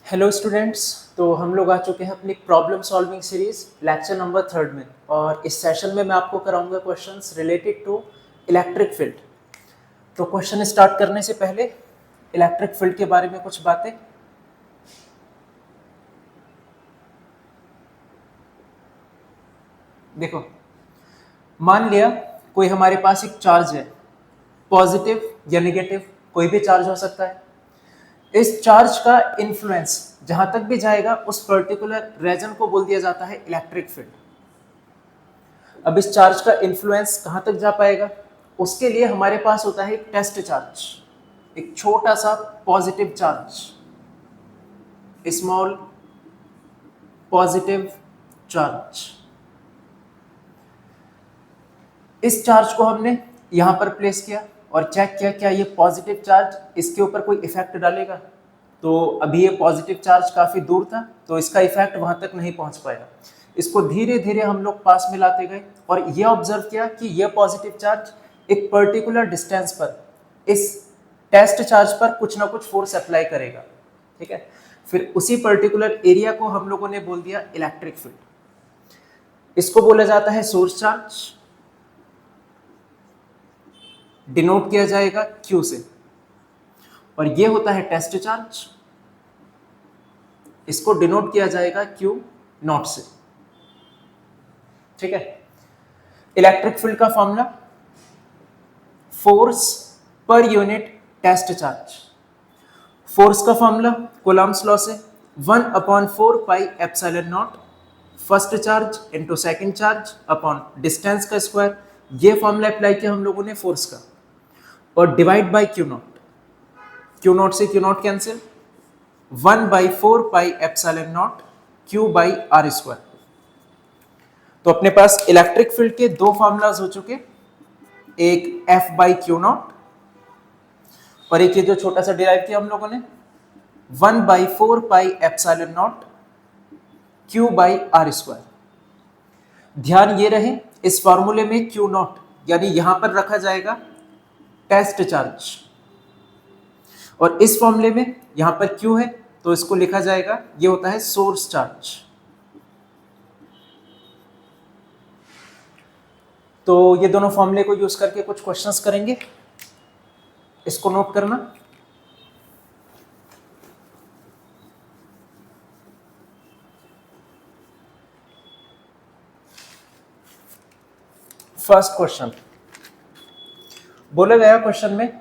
Hello students. तो हम लोग आ चुके हैं अपनी problem solving series lecture number 3 में, और इस सेशन में मैं आपको कराऊंगा questions related to electric field. तो क्वेश्चन स्टार्ट करने से पहले इलेक्ट्रिक फील्ड के बारे में कुछ बातें। देखो, मान लिया कोई हमारे पास एक चार्ज है, पॉजिटिव या नेगेटिव, कोई भी चार्ज हो सकता है। इस चार्ज का इन्फ्लुएंस जहां तक भी जाएगा उस पर्टिकुलर रीजन को बोल दिया जाता है इलेक्ट्रिक फील्ड। अब इस चार्ज का इन्फ्लुएंस कहां तक जा पाएगा, उसके लिए हमारे पास होता है एक टेस्ट चार्ज, एक छोटा सा positive charge, small positive charge. इस चार्ज को हमने यहां पर प्लेस किया और चेक किया क्या ये पॉजिटिव चार्ज इसके ऊपर कोई इफेक्ट डालेगा। तो अभी ये पॉजिटिव चार्ज काफी दूर था, तो इसका इफेक्ट वहां तक नहीं पहुंच पाएगा। इसको धीरे धीरे हम लोग पास में लाते गए और ये ऑब्जर्व किया कि यह पॉजिटिव चार्ज एक पर्टिकुलर डिस्टेंस पर इस टेस्ट चार्ज पर कुछ ना कुछ फोर्स अप्लाई करेगा। ठीक है, फिर उसी पर्टिकुलर एरिया को हम लोगों ने बोल दिया इलेक्ट्रिक फील्ड। इसको बोला जाता है सोर्स चार्ज, डिनोट किया जाएगा Q से, और ये होता है टेस्ट चार्ज, इसको डिनोट किया जाएगा Q नॉट से। ठीक है, इलेक्ट्रिक फील्ड का फॉर्मूला फोर्स पर यूनिट टेस्ट चार्ज। फोर्स का फॉर्मूला कूलम्ब्स लॉ से 1/4 pi epsilon naught first charge into second charge upon distance का स्क्वायर। ये फॉर्मूला अप्लाई किया हम लोगों ने फोर्स का, और divide by Q naught. Q naught से Q naught cancel, 1/4 pi epsilon naught Q by R square. तो अपने पास इलेक्ट्रिक फील्ड के दो फॉर्मूलाज हो चुके, एक F बाई Q नॉट और एक ये जो छोटा सा डिराइव किया हम लोगों ने 1/4 pi epsilon naught Q by R square. ध्यान ये रहे, इस फॉर्मूले में Q नॉट यानी यहां पर रखा जाएगा टेस्ट चार्ज, और इस फॉर्मूले में यहां पर Q है तो इसको लिखा जाएगा, ये होता है सोर्स चार्ज। तो ये दोनों फॉर्मूले को यूज करके कुछ क्वेश्चंस करेंगे, इसको नोट करना। फर्स्ट क्वेश्चन बोला गया, क्वेश्चन में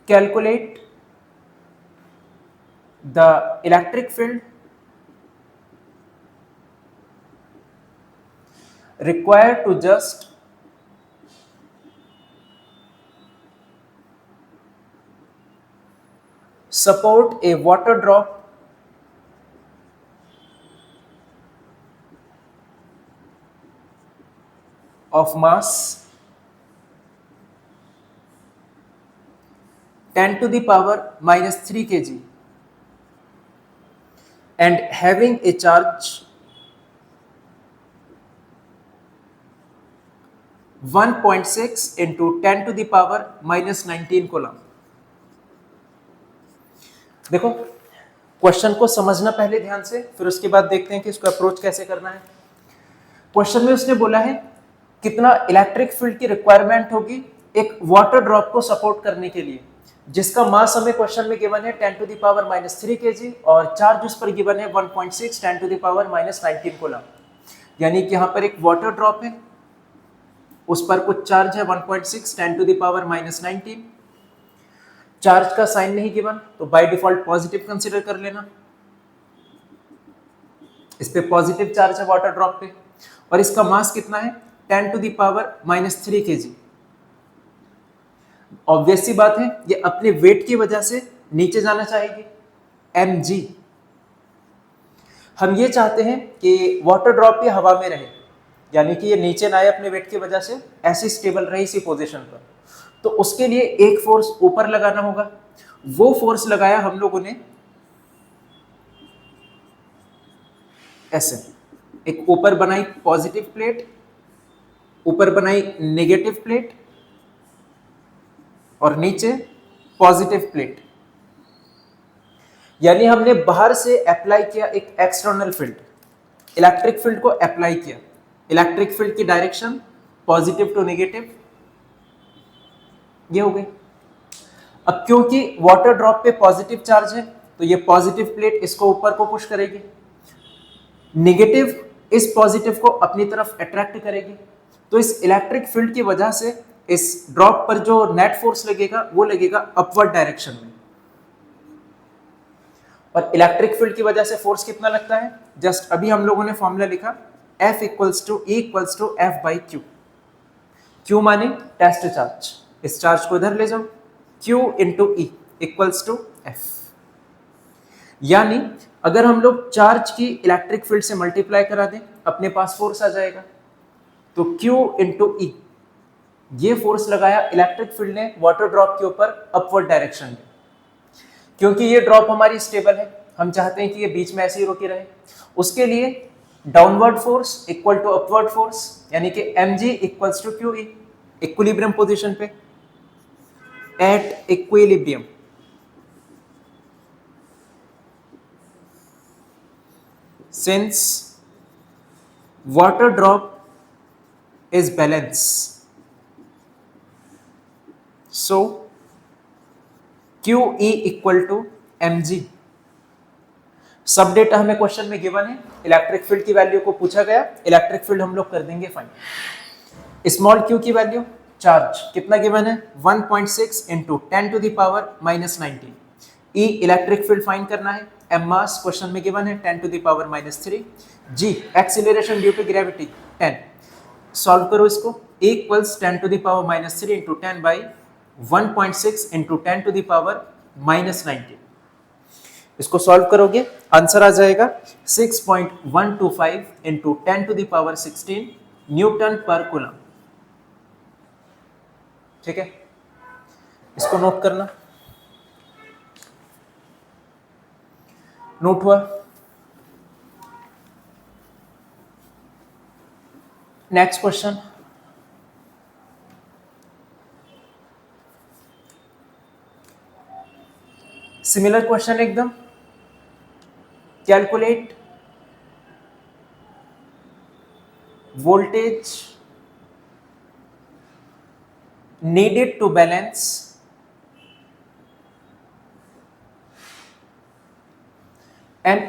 calculate the electric field required to just support a water drop of mass 10 to the power minus 3 kg and having a charge 1.6 into 10 to the power minus 19 coulomb. देखो, question को समझना पहले ध्यान से, फिर उसके बाद देखते हैं कि इसको अप्रोच कैसे करना है। क्वेश्चन में उसने बोला है कितना इलेक्ट्रिक फील्ड की रिक्वायरमेंट होगी एक वाटर ड्रॉप को सपोर्ट करने के लिए, जिसका मास हमें क्वेश्चन में गिवन है 10 to the power minus 3 kg और चार्ज उस पर गिवन है 1.6 10 to the power minus 19 coulomb. यानी कि यहां पर एक वाटर ड्रॉप है, उस पर कुछ चार्ज है 1.6 10 to the power minus 19। Charge का साइन नहीं गिवन तो बाय डिफॉल्ट पॉजिटिव कंसीडर कर लेना, इस पे पॉजिटिव चार्ज है वाटर ड्रॉप पे, और इसका मास कितना है 10 to the power minus 3 kg। Obvious सी बात है ये अपने वेट की वजह से नीचे जाना चाहेगी, mg। हम ये चाहते हैं कि वाटर ड्रॉप ये हवा में रहे, यानी कि ये नीचे ना आए अपने वेट की वजह से, ऐसी स्टेबल रहे इसी पोजीशन पर। तो उसके लिए एक फोर्स ऊपर लगाना होगा, वो फोर्स लगाया हम लोगों ने ऐसे, एक ऊपर बनाई पॉजिटिव प्लेट, ऊपर बनाई नेगेटिव प्लेट, और नीचे पॉजिटिव प्लेट, यानी हमने बाहर से अप्लाई किया एक एक्सटर्नल फील्ड, इलेक्ट्रिक फील्ड को अप्लाई किया, इलेक्ट्रिक फील्ड की डायरेक्शन पॉजिटिव टू नेगेटिव, ये हो गई। अब क्योंकि वाटर ड्रॉप पे पॉजिटिव चार्ज है तो ये पॉजिटिव प्लेट इसको ऊपर को पुश करेगी, नेगेटिव इस पॉजिटिव को अपनी तरफ अट्रैक्ट करेगी, तो इस इलेक्ट्रिक फील्ड की वजह से इस ड्रॉप पर जो नेट फोर्स लगेगा वो लगेगा अपवर्ड डायरेक्शन में। और इलेक्ट्रिक फील्ड की वजह से फोर्स कितना लगता है, जस्ट अभी हम लोगों ने फॉर्मूला लिखा F equals to E equals to F by Q। Q माने टेस्ट चार्ज, इस चार्ज को इधर ले जाओ, Q into E equals to F। यानी अगर हम लोग चार्ज की इलेक्ट्रिक फील्ड से मल्टीप्लाई करा दें अपने पास फोर्स आ जाएगा, तो Q इंटू E, ये फोर्स लगाया इलेक्ट्रिक फील्ड ने वाटर ड्रॉप के ऊपर अपवर्ड डायरेक्शन में। क्योंकि ये ड्रॉप हमारी स्टेबल है, हम चाहते हैं कि ये बीच में ऐसे ही रुकी रहे, उसके लिए downward force equal to upward force, यानी कि mg equals to QE, equilibrium position पे, at equilibrium. Since water drop is balance, so QE equal to mg। सब डेटा हमें क्वेश्चन में गिवन है, इलेक्ट्रिक फील्ड की वैल्यू को पूछा गया, इलेक्ट्रिक फील्ड हम लोग कर देंगे फाइंड। स्मॉल q की वैल्यू, चार्ज कितना गिवन है 1.6 into 10 to the power minus 19। E electric field find करना है, m मास क्वेश्चन में गिवन है 10 to the power minus 3, g acceleration due to gravity 10। Solve करो इसको, E equals 10 to the power minus 3 into 10 by 1.6 into 10 to the power minus 19। इसको solve करोगे answer आ जाएगा 6.125 into 10 to the power 16 newton पर coulomb. ठीक है, इसको नोट करना, नोट हुआ। नेक्स्ट क्वेश्चन, सिमिलर क्वेश्चन एकदम। Calculate voltage needed to balance an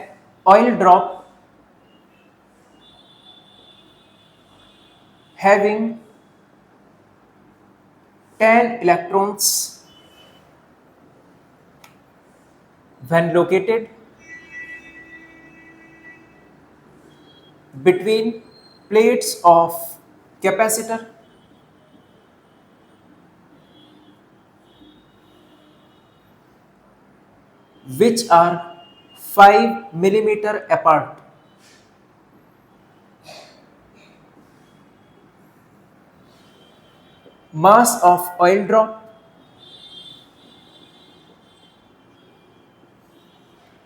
oil drop having 10 electrons when located between plates of capacitor which are 5 millimeter apart. Mass of oil drop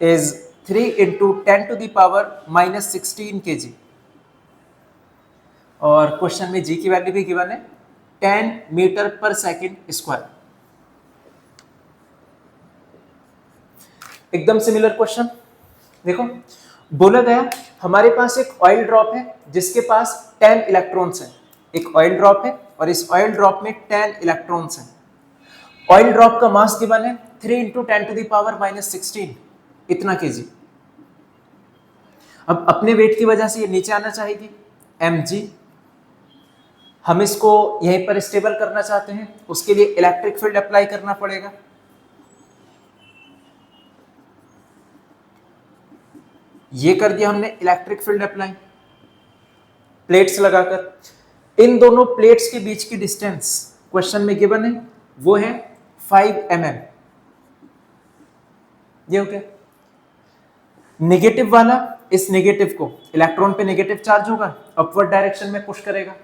is 3 into 10 to the power minus 16 kg। और question में g की value भी given है 10 metre पर second square. एकदम similar question. देखो बोला गया हमारे पास एक ऑयल ड्रॉप है जिसके पास 10 इलेक्ट्रॉन्स हैं, एक ऑयल ड्रॉप है और इस ऑयल ड्रॉप में 10 इलेक्ट्रॉन्स हैं। ऑयल ड्रॉप का मास गिवन है 3 into 10 to the power minus 16, इतना केजी। अब अपने वेट की वजह से ये नीचे आना चाहेगी mg, हम इसको यहीं पर स्टेबल करना चाहते हैं, उसके लिए इलेक्ट्रिक फील्ड अप्लाई करना पड़ेगा। ये कर दिया हमने इलेक्ट्रिक फील्ड अप्लाई प्लेट्स लगाकर। इन दोनों प्लेट्स के बीच की डिस्टेंस क्वेश्चन में गिवन है, वो है 5 mm। ये हो गया। नेगेटिव वाला इस नेगेटिव को, इलेक्ट्रॉन पे नेगेटिव चार्ज होगा, अपवर्ड डायरेक्शन में पुश करेगा,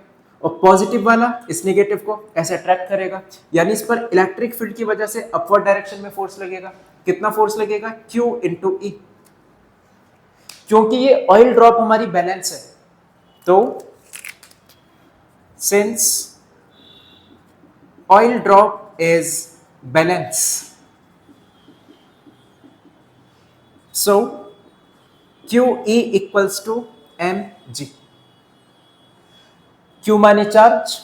और पॉजिटिव वाला इस नेगेटिव को ऐसे अट्रैक्ट करेगा, यानी इस पर इलेक्ट्रिक फील्ड की वजह से अपवर्ड डायरेक्शन में फोर्स लगेगा। कितना फोर्स लगेगा Q इंटू E। क्योंकि ये ऑयल ड्रॉप हमारी बैलेंस है, तो since oil drop is balance, so Q E equals to M G. Q माने चार्ज,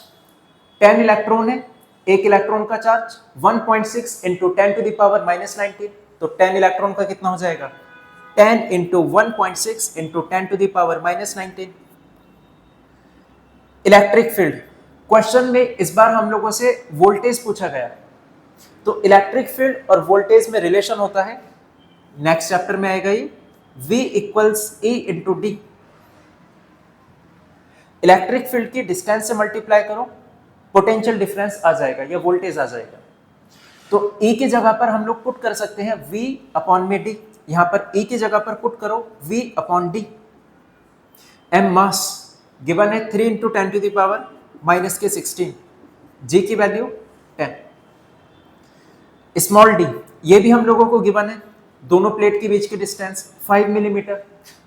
10 इलेक्ट्रॉन है, एक इलेक्ट्रॉन का charge 1.6 into 10 to the power minus 19, तो 10 इलेक्ट्रॉन का कितना हो जाएगा 10 into 1.6 into 10 to the power minus 19। Electric field question में इस बार हम लोगों से वोल्टेज पूछा गया, तो इलेक्ट्रिक फील्ड और वोल्टेज में रिलेशन होता है, नेक्स्ट चैप्टर में आएगा ये, V equals E into D. Electric field की डिस्टेंस से मल्टीप्लाई करो, पोटेंशियल डिफरेंस आ जाएगा या वोल्टेज आ जाएगा। तो E की जगह पर हम लोग पुट कर सकते हैं V अपॉन में D, यहां पर E की जगह पर पुट करो V upon D। M mass given है 3 into 10 to the power minus के 16, G की वैल्यू 10। स्मॉल d ये भी हम लोगों को गिवन है, दोनों प्लेट के बीच की डिस्टेंस 5 मिलीमीटर,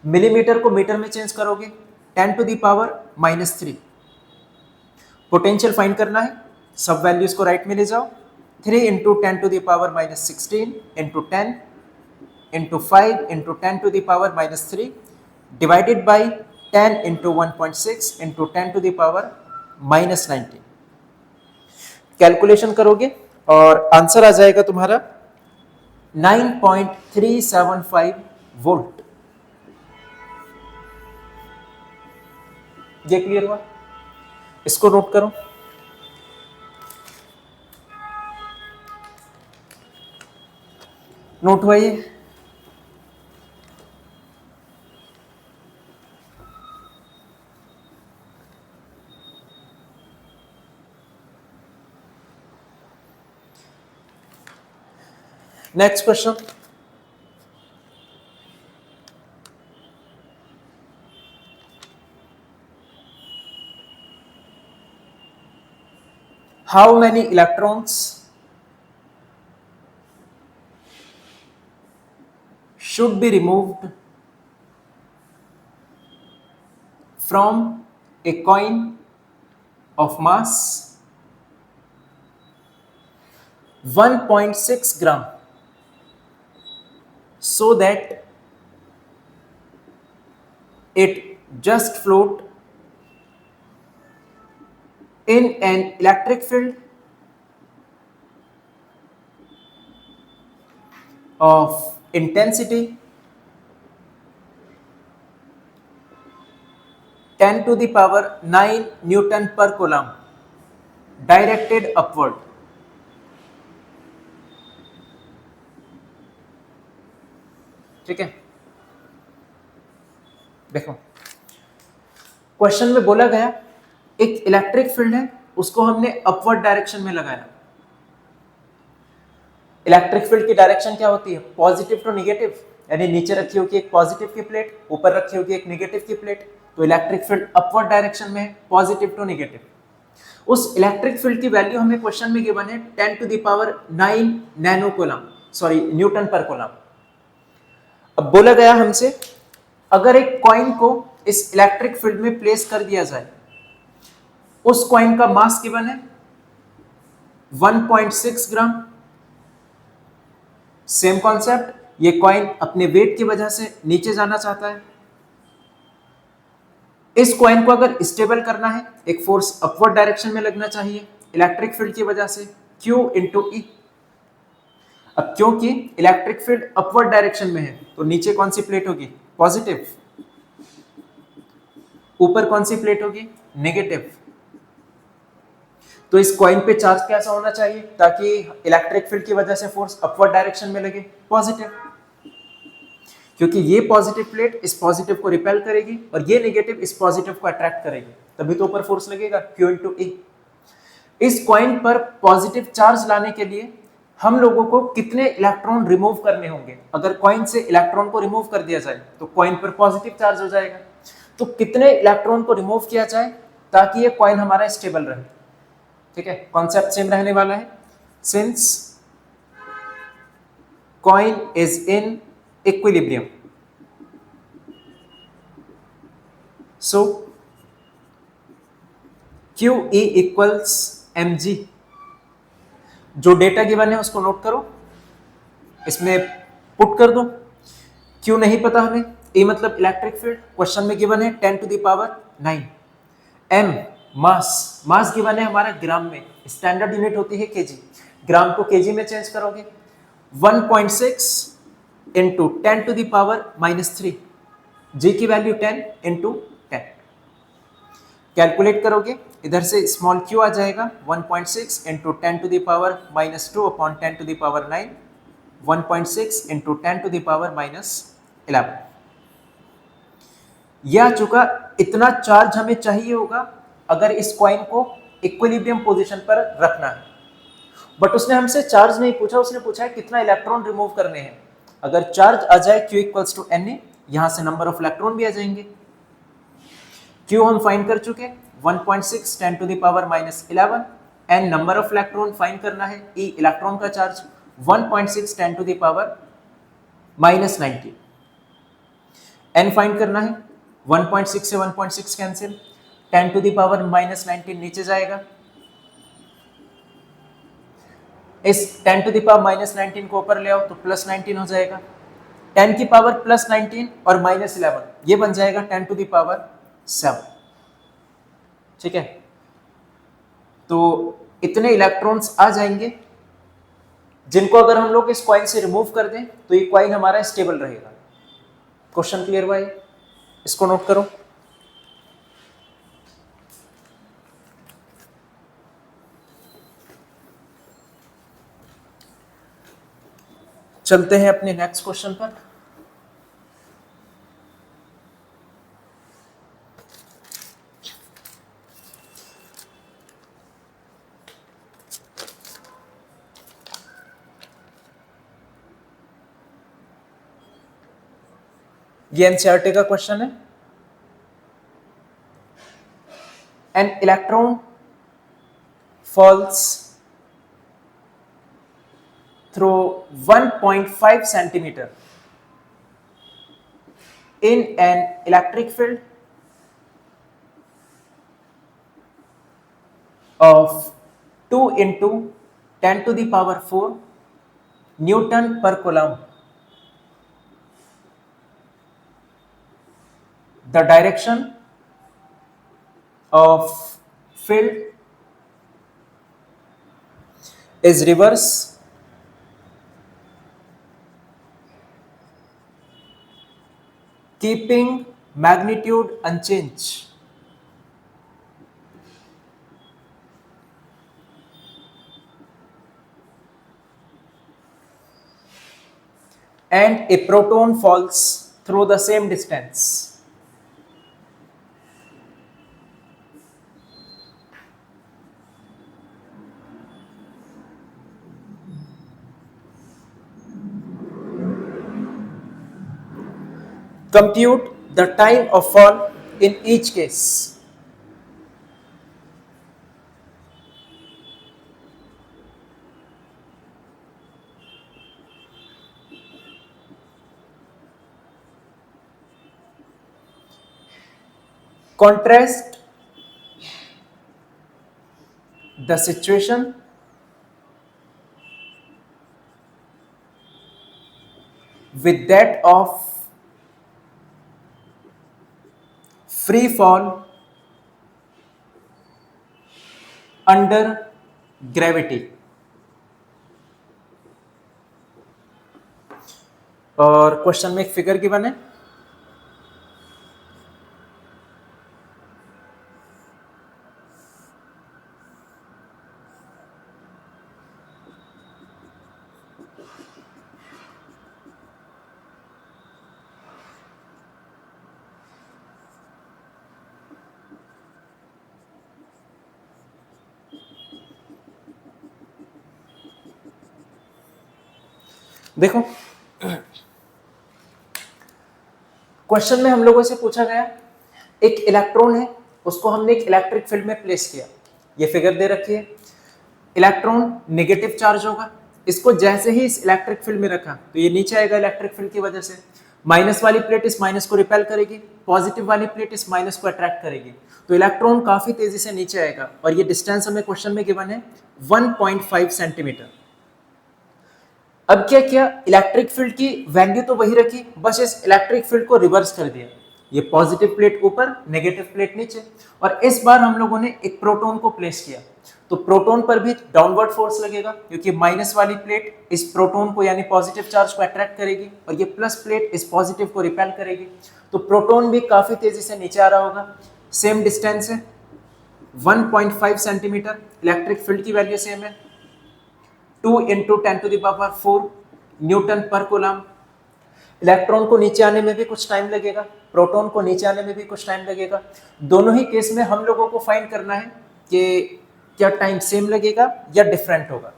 मिलीमीटर को मीटर में चेंज करोगे 10 to the power minus 3। Potential find करना है, सब वैल्यूज को राइट में ले जाओ, 3 into 10 to the power minus 16 into 10 into 5 into 10 to the power minus 3 divided by 10 into 1.6 into 10 to the power minus 19। Calculation करोगे और आंसर आ जाएगा तुम्हारा 9.375 वोल्ट। ये क्लियर हुआ, इसको नोट करो। नोट हुआ ये? Next question, how many electrons should be removed from a coin of mass 1.6 gram so that it just float in an electric field of intensity 10 to the power 9 Newton per coulomb directed upward। ठीक है, देखो question में बोला गया एक electric field है, उसको हमने अपवर्ड डायरेक्शन में लगाया। इलेक्ट्रिक फील्ड की डायरेक्शन क्या होती है, पॉजिटिव टू नेगेटिव, यानी नीचे रखी होगी एक पॉजिटिव की प्लेट, ऊपर रखी होगी एक नेगेटिव की प्लेट, तो इलेक्ट्रिक फील्ड अपवर्ड डायरेक्शन में है, पॉजिटिव टू नेगेटिव। उस इलेक्ट्रिक फील्ड की वैल्यू हमें क्वेश्चन में गिवन है 10 to the power 9 nano coulomb, sorry newton पर कूलम। अब बोला गया हमसे अगर एक कॉइन को इस इलेक्ट्रिक फील्ड में प्लेस कर दिया जाए, उस कॉइन का मास गिवन है 1.6 ग्राम। सेम कॉन्सेप्ट, ये कॉइन अपने वेट की वजह से नीचे जाना चाहता है। इस कॉइन को अगर स्टेबल करना है, एक फोर्स अपवर्ड डायरेक्शन में लगना चाहिए इलेक्ट्रिक फील्ड की वजह से, Q इंटू ई। अब क्योंकि इलेक्ट्रिक फील्ड अपवर्ड डायरेक्शन में है, तो नीचे कौन सी प्लेट होगी, पॉजिटिव, ऊपर कौन सी प्लेट होगी, नेगेटिव। तो इस कॉइन पे चार्ज कैसा होना चाहिए ताकि इलेक्ट्रिक फील्ड की वजह से फोर्स अपवर्ड डायरेक्शन में लगे, पॉजिटिव, क्योंकि ये पॉजिटिव प्लेट इस पॉजिटिव को रिपेल करेगी और ये नेगेटिव इस पॉजिटिव को अट्रैक्ट करेगी, तभी तो ऊपर फोर्स लगेगा, Q इंटू ई। इस कॉइन पर पॉजिटिव चार्ज लाने के लिए हम लोगों को कितने इलेक्ट्रॉन रिमूव करने होंगे। अगर कॉइन से इलेक्ट्रॉन को रिमूव कर दिया जाए तो कॉइन पर पॉजिटिव चार्ज हो जाएगा, तो कितने इलेक्ट्रॉन को रिमूव किया जाए ताकि ये कॉइन हमारा स्टेबल रहे। ठीक है, कॉन्सेप्ट सेम रहने वाला है। Since coin is in equilibrium, so QE equals mg। जो डेटा गिवन है उसको नोट करो, इसमें पुट कर दो। क्यों नहीं पता हमें, ए मतलब इलेक्ट्रिक फील्ड, क्वेश्चन में गिवन है 10 to the power 9। M mass, mass given है हमारा ग्राम में, स्टैंडर्ड यूनिट होती है केजी, ग्राम को केजी में चेंज करोगे 1.6 इंटू 10 टू द पावर -3, जी की वैल्यू 10 इंटू 10, कैलकुलेट करोगे इधर से स्मॉल क्यू आ जाएगा 1.6 into 10 to the power -2 upon 10 to the power 9, 1.6 into 10 to the power -11। यह आ चुका, इतना चार्ज हमें चाहिए होगा अगर इस कॉइन को इक्विलिब्रियम पोजीशन पर रखना है। बट उसने हमसे चार्ज नहीं पूछा, उसने पूछा है कितना इलेक्ट्रॉन रिमूव करने हैं। अगर चार्ज आ जाए Q इक्वल्स टू Na, यहां से नंबर ऑफ इलेक्ट्रॉन भी आ जाएंगे। Q हम फाइंड कर चुके 1.6 10 to the power -11, N number of electron find करना है, E इलेक्ट्रॉन का charge 1.6 10 to the power -19, N find करना है, 1.6 से 1.6 कैंसिल, 10 टू द पावर -19 नीचे जाएगा, इस 10 टू द पावर -19 को ऊपर ले आओ तो +19 हो जाएगा, 10 की पावर +19 और -11 ये बन जाएगा 10 टू द पावर 7। ठीक है, तो इतने इलेक्ट्रॉन्स आ जाएंगे जिनको अगर हम लोग इस कॉइन से रिमूव कर दें तो ये कॉइन हमारा स्टेबल रहेगा। क्वेश्चन क्लियर हुआ है, इसको नोट करो। चलते हैं अपने नेक्स्ट क्वेश्चन पर। ये एनसीईआरटी का क्वेश्चन है। N electron falls through 1.5 centimeter in an electric field of 2 into 10 to the power 4 Newton per coulomb. The direction of field is reverse keeping magnitude unchanged. And a proton falls through the same distance. Compute the time of fall in each case. Contrast the situation with that of free fall under gravity. और question में एक figure given है, देखो question में हम लोगों से पूछा गया एक इलेक्ट्रॉन है, उसको हमने एक इलेक्ट्रिक फील्ड में प्लेस किया, ये फिगर दे रखी है। इलेक्ट्रॉन नेगेटिव चार्ज होगा, इसको जैसे ही इस इलेक्ट्रिक फील्ड में रखा तो ये नीचे आएगा इलेक्ट्रिक फील्ड की वजह से, माइनस वाली प्लेट इस माइनस को रिपेल करेगी, पॉजिटिव वाली प्लेट इस माइनस को अट्रैक्ट करेगी, तो इलेक्ट्रॉन काफी तेजी से नीचे आएगा और ये डिस्टेंस हमें क्वेश्चन में गिवन है 1.5 सेंटीमीटर। अब क्या किया, इलेक्ट्रिक फील्ड की वैल्यू तो वही रखी, बस इस इलेक्ट्रिक फील्ड को रिवर्स कर दिया, ये पॉजिटिव प्लेट ऊपर नेगेटिव प्लेट नीचे, और इस बार हम लोगों ने एक प्रोटॉन को प्लेस किया, तो प्रोटॉन पर भी डाउनवर्ड फोर्स लगेगा क्योंकि माइनस वाली प्लेट इस प्रोटॉन को यानी पॉजिटिव चार्ज को अट्रैक्ट करेगी और ये प्लस प्लेट इस पॉजिटिव को रिपेल करेगी, तो प्रोटॉन भी काफी तेजी से नीचे आ रहा होगा। सेम डिस्टेंस है 1.5 सेंटीमीटर, इलेक्ट्रिक फील्ड की वैल्यू सेम है, 2 × 10⁴ न्यूटन पर कूलम। इलेक्ट्रॉन को नीचे आने में भी कुछ टाइम लगेगा, प्रोटॉन को नीचे आने में भी कुछ टाइम लगेगा। दोनों ही केस में हम लोगों को फाइंड करना है कि क्या टाइम सेम लगेगा या डिफरेंट होगा।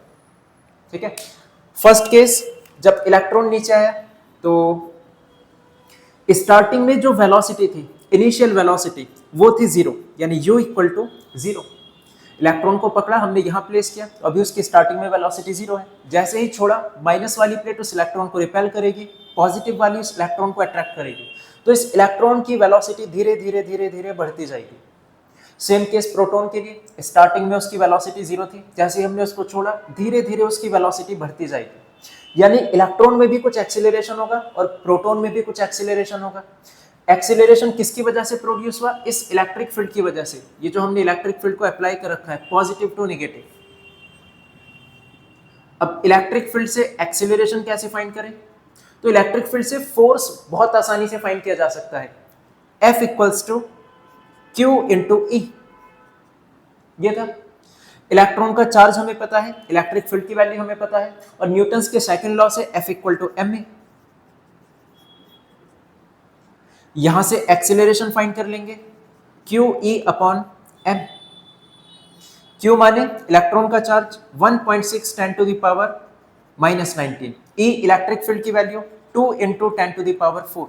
ठीक है, फर्स्ट केस जब इलेक्ट्रॉन नीचे आया तो स्टार्टिंग में जो वेलोसिटी थी, इनिशियल वेलोसिटी, वो थी 0, यानी u = 0। इलेक्ट्रॉन को पकड़ा, हमने यहाँ प्लेस किया, तो अभी उसकी स्टार्टिंग में वेलोसिटी 0 है। जैसे ही छोड़ा, माइनस वाली प्लेट उस इलेक्ट्रॉन को रिपेल करेगी, पॉजिटिव वाली उस इलेक्ट्रॉन को अट्रैक्ट करेगी, तो इस इलेक्ट्रॉन की वेलोसिटी धीरे धीरे धीरे धीरे बढ़ती जाएगी। सेम केस प्रोटॉन के लिए, स्टार्टिंग में उसकी वेलोसिटी 0 थी, जैसे ही हमने उसको छोड़ा धीरे धीरे उसकी वेलोसिटी बढ़ती जाएगी, यानी इलेक्ट्रॉन में भी कुछ एक्सीलरेशन होगा और प्रोटॉन में भी कुछ एक्सीलरेशन होगा। एक्सीलरेशन किसकी वजह से प्रोड्यूस हुआ, इस इलेक्ट्रिक फील्ड की वजह से, ये जो हमने इलेक्ट्रिक फील्ड को अप्लाई कर रखा है पॉजिटिव टू नेगेटिव। अब इलेक्ट्रिक फील्ड से एक्सीलरेशन कैसे फाइंड करें, तो इलेक्ट्रिक फील्ड से फोर्स बहुत आसानी से फाइंड किया जा सकता है, F = Q × E। ये था, इलेक्ट्रॉन का चार्ज हमें पता है, इलेक्ट्रिक फील्ड की वैल्यू हमें पता है, और न्यूटन्स के सेकंड लॉ से F = ma। यहां से एक्सीलरेशन फाइंड कर लेंगे, QE/m। Q माने इलेक्ट्रॉन का चार्ज 1.6 × 10⁻⁻19, E इलेक्ट्रिक फील्ड की वैल्यू 2 × 10⁴,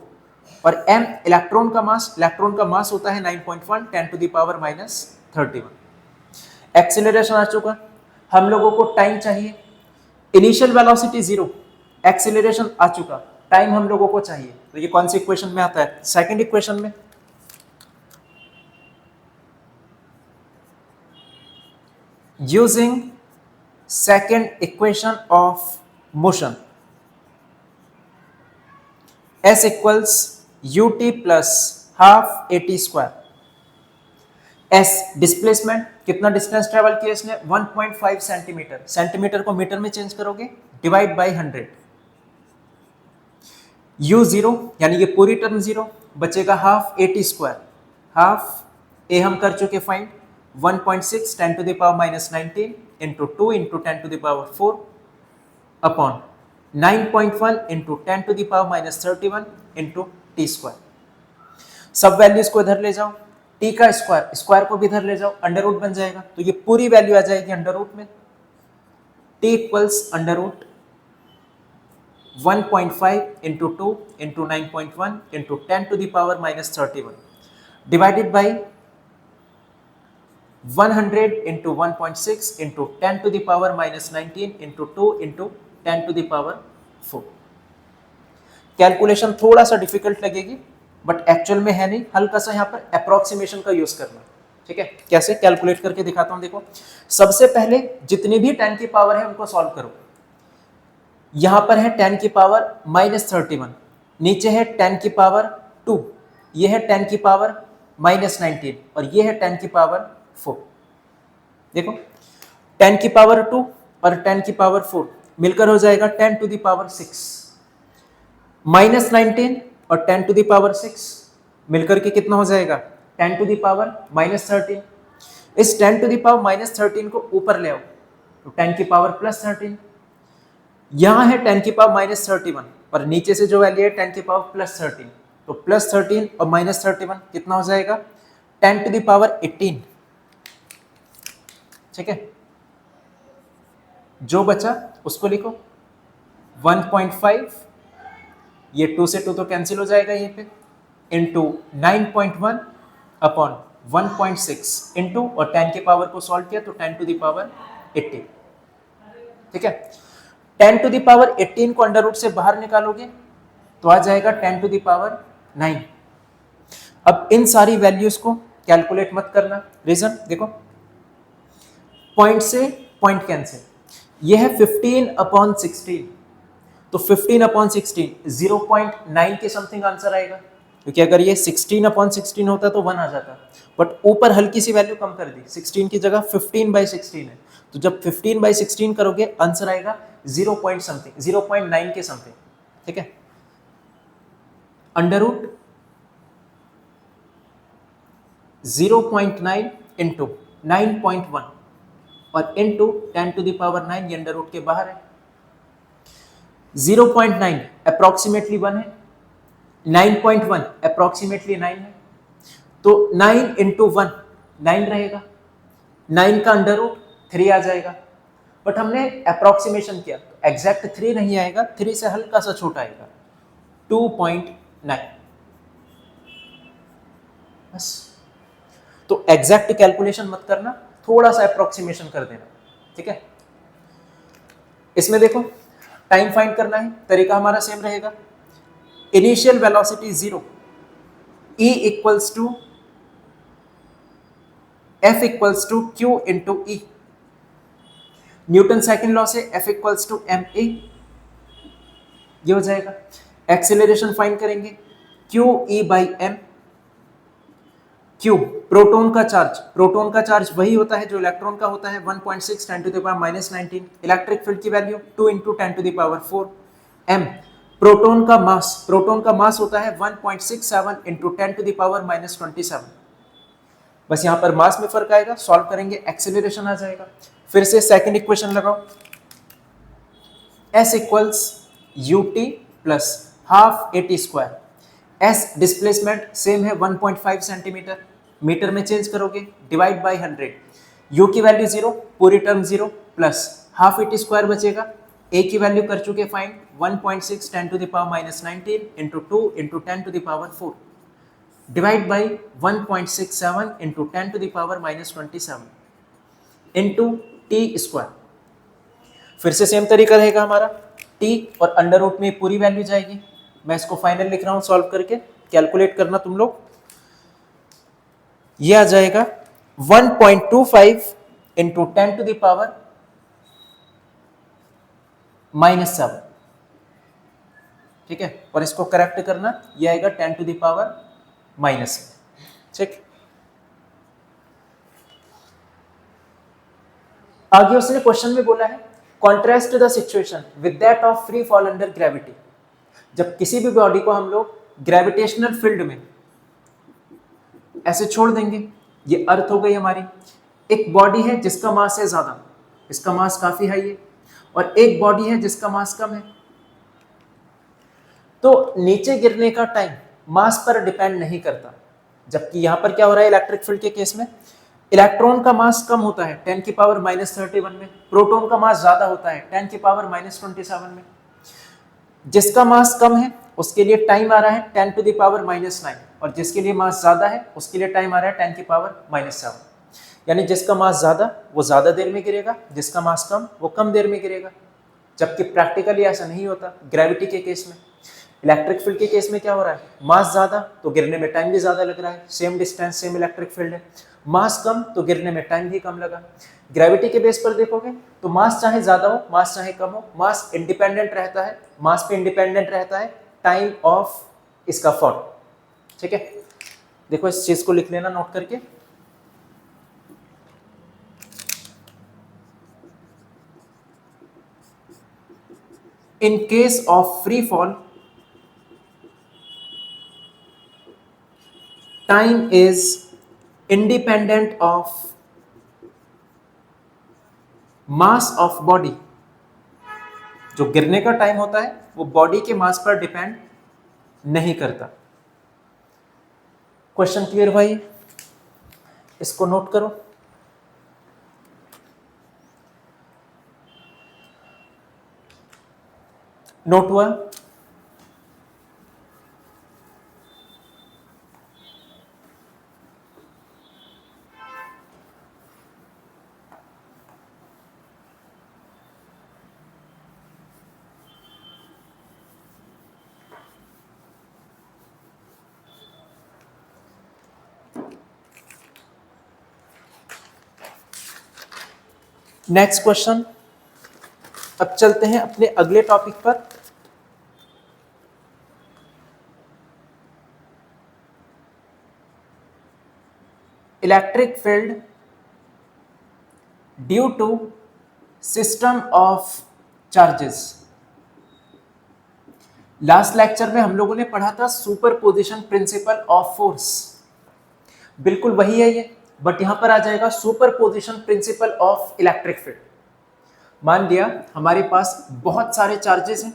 और m इलेक्ट्रॉन का मास, इलेक्ट्रॉन का मास होता है 9.1 10⁻31। एक्सीलरेशन आ चुका, हम लोगों को टाइम चाहिए, इनिशियल वेलोसिटी 0, एक्सीलरेशन आ चुका, टाइम हम लोगों को चाहिए, तो ये कौन सी इक्वेशन में आता है, सेकंड इक्वेशन में। Using second equation of motion, S = ut + ½ at²। S displacement, कितना डिस्टेंस ट्रेवल किया इसने, 1.5 सेंटीमीटर, सेंटीमीटर को मीटर में चेंज करोगे, डिवाइड बाय 100। u 0 यानी ये पूरी टर्म 0, बचेगा ½ at², हाफ a हम कर चुके फाइंड, 1.6 10⁻⁻19 × 2 × 10⁴ अपॉन 9.1 × 10⁻31 × t²। सब वैल्यूज को इधर ले जाओ, t का स्क्वायर, स्क्वायर को भी इधर ले जाओ, अंडर रूट बन जाएगा, तो ये पूरी वैल्यू आ जाएगी अंडर रूट में, t = under root 1.5 × 2 × 9.1 × 10⁻31 divided by 100 × 1.6 × 10⁻19 × 2 × 10⁴। Calculation थोड़ा सा डिफिकल्ट लगेगी, बट एक्चुअल में है नहीं, हल्का सा यहाँ पर अप्रोक्सीमेशन का यूज करना। ठीक है, कैसे कैलकुलेट करके दिखाता हूं, देखो सबसे पहले जितनी भी 10 की पावर है उनको सॉल्व करो। यहां पर है 10 की पावर -31, नीचे है 10 की पावर 2, ये है 10 की पावर -19 और ये है 10 की पावर 4। देखो 10 की पावर 2 और 10 की पावर 4 मिलकर हो जाएगा 10⁶। -19 और 10⁶ मिलकर के कितना हो जाएगा, 10⁻⁻13। इस 10⁻⁻13 को ऊपर ले आओ तो 10 की पावर +13, यहां है 10⁻⁻31 और नीचे से जो वैल्यू है 10 की पावर +13, तो +13 और -31 कितना हो जाएगा, 10⁻18। ठीक है, जो बचा उसको लिखो 1.5, ये 2 से 2 तो कैंसिल हो जाएगा यहीं पे, इंटू 9.1 अपॉन 1.6 इंटू, और 10 की पावर को सॉल्व किया तो 10⁻18। ठीक है, 10⁻18 को अंडर रूट से बाहर निकालोगे तो आ जाएगा 10⁹। अब इन सारी वैल्यूज को कैलकुलेट मत करना, रीजन देखो, पॉइंट से पॉइंट कैंसिल, ये है 15/16, तो 15/16 0.9 के समथिंग आंसर आएगा, क्योंकि अगर ये 16/16 होता तो 1 आ जाता, बट ऊपर हल्की सी वैल्यू कम कर दी, 16 की जगह 15/16 है, तो जब 15/16 करोगे आंसर आएगा 0 पॉइंट समथिंग, 0.9 के समथिंग। ठीक है, अंडर रूट 0.9 इंटू 9.1 और इंटू 10⁹, ये अंडर रूट के बाहर है। 0.9 अप्रोक्सीमेटली 1 है, 9.1 अप्रोक्सीमेटली 9 है, तो 9 इंटू 1 9 रहेगा, 9 का अंडर रूट 3 आ जाएगा, बट हमने अप्रोक्सीमेशन किया तो एग्जैक्ट 3 नहीं आएगा, 3 से हल्का सा छोटा आएगा, 2.9। बस, तो एग्जैक्ट कैलकुलेशन मत करना, थोड़ा सा अप्रोक्सीमेशन कर देना। ठीक है, इसमें देखो टाइम फाइंड करना है, तरीका हमारा सेम रहेगा। Initial velocity 0, E equals to F equals to Q into E, Newton second law से F इक्वल्स टू ma, ये हो जाएगा। एक्सेलरेशन फाइंड करेंगे, QE/m। Q प्रोटॉन का चार्ज वही होता है जो इलेक्ट्रॉन का होता है, 1.6 10⁻⁻19। इलेक्ट्रिक फील्ड की वैल्यू 2 × 10⁴। m प्रोटॉन का मास होता है 1.67 × 10⁻⁻27। बस यहाँ पर मास में फर्क आएगा, सॉल्व करेंगे एक्सेलरेशन आ जाएगा। फिर से सेकंड इक्वेशन लगाओ, s equals ut plus half at²। s displacement same है 1.5 सेंटीमीटर, मीटर में चेंज करोगे डिवाइड बाय 100, u की वैल्यू 0, पूरी टर्म 0 प्लस हाफ at² बचेगा, a की वैल्यू कर चुके find 1.6 10⁻⁻19 into 2 × 10⁴ divide by 1.67 into 10⁻⁻27 into t²। फिर से सेम तरीका रहेगा हमारा, t और अंडर रूट में पूरी वैल्यू जाएगी। मैं इसको फाइनल लिख रहा हूं सॉल्व करके, कैलकुलेट करना तुम लोग। ये आ जाएगा 1.25 इंटू 10⁻⁻7। ठीक है, और इसको करेक्ट करना, ये आएगा 10⁻⁻। ठीक, आगे उसने क्वेश्चन में बोला है contrast the situation with that of free fall under gravity. जब किसी भी बॉडी को हम लोग ग्रेविटेशनल फील्ड में ऐसे छोड़ देंगे, ये अर्थ हो गई हमारी। एक बॉडी है जिसका मास है ज्यादा, इसका मास काफी हाई है, और एक बॉडी है जिसका मास कम है। तो नीचे गिरने का टाइम मास पर डिपेंड नहीं करता, जबकि यहां पर क्या हो रहा है इलेक्ट्रिक फील्ड के केस में, इलेक्ट्रॉन का मास कम होता है 10⁻31 में, प्रोटॉन का मास ज्यादा होता है 10⁻27 में। जिसका मास कम है उसके लिए टाइम आ रहा है 10⁻⁹, और जिसके लिए मास ज्यादा है उसके लिए टाइम आ रहा है 10⁻⁷। यानी जिसका मास ज्यादा वो ज्यादा देर में गिरेगा, जिसका मास कम वो कम देर में गिरेगा। जबकि प्रैक्टिकली ऐसा नहीं होता ग्रेविटी के केस में। इलेक्ट्रिक फील्ड के केस में क्या हो रहा है, मास ज्यादा तो गिरने में टाइम भी ज्यादा लग रहा है, same distance same electric field है। मास कम तो गिरने में टाइम भी कम लगा। ग्रेविटी के बेस पर देखोगे तो मास चाहे ज्यादा हो मास चाहे कम हो, मास इंडिपेंडेंट रहता है, मास पे इंडिपेंडेंट रहता है टाइम ऑफ इसका फॉल। ठीक है, देखो इस चीज को लिख लेना नोट करके। In case of free fall, time is independent of mass of body. जो गिरने का टाइम होता है वो बॉडी के मास पर डिपेंड नहीं करता। क्वेश्चन क्लियर भाई, इसको नोट करो। नोट हुआ? Next question. अब चलते हैं अपने अगले टॉपिक पर। Electric field due to system of charges. Last lecture में हम लोगों ने पढ़ा था सुपरपोजिशन प्रिंसिपल ऑफ फोर्स, बिल्कुल वही है ये, बट यहां पर आ जाएगा superposition principle of electric field. मान लिया हमारे पास बहुत सारे चार्जेस हैं,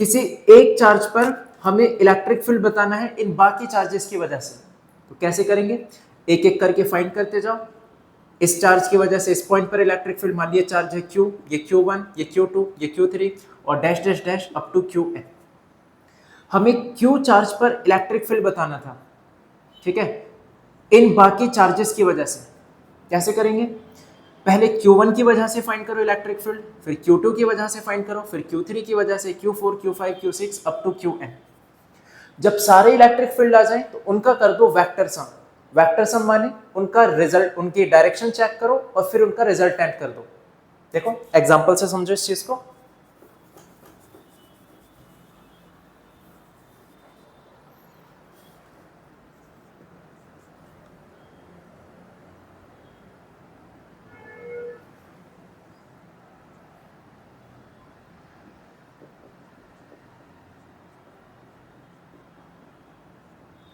किसी एक चार्ज पर हमें इलेक्ट्रिक फील्ड बताना है इन बाकी चार्जेस की वजह से। तो कैसे करेंगे, एक एक करके फाइंड करते जाओ। इस चार्ज की वजह से इस पॉइंट पर इलेक्ट्रिक फील्ड, मान लिया चार्ज है Q, ये Q1, ये Q2, ये Q3 और dash dash dash up to Qn। हमें Q चार्ज पर इलेक्ट्रिक फील्ड बताना था, ठीक है, इन बाकी चार्जेस की वजह से। कैसे करेंगे, पहले Q1 की वजह से फाइंड करो इलेक्ट्रिक फील्ड, फिर Q2 की वजह से फाइंड करो, फिर Q3 की वजह से, Q4, Q5, Q6 up to Qn। जब सारे इलेक्ट्रिक फील्ड आ जाए तो उनका कर दो वेक्टर सम। वेक्टर सम माने उनका रिजल्ट, उनकी डायरेक्शन चेक करो और फिर उनका रिजल्टेंट कर दो। देखो एग्जांपल से समझो इस चीज को।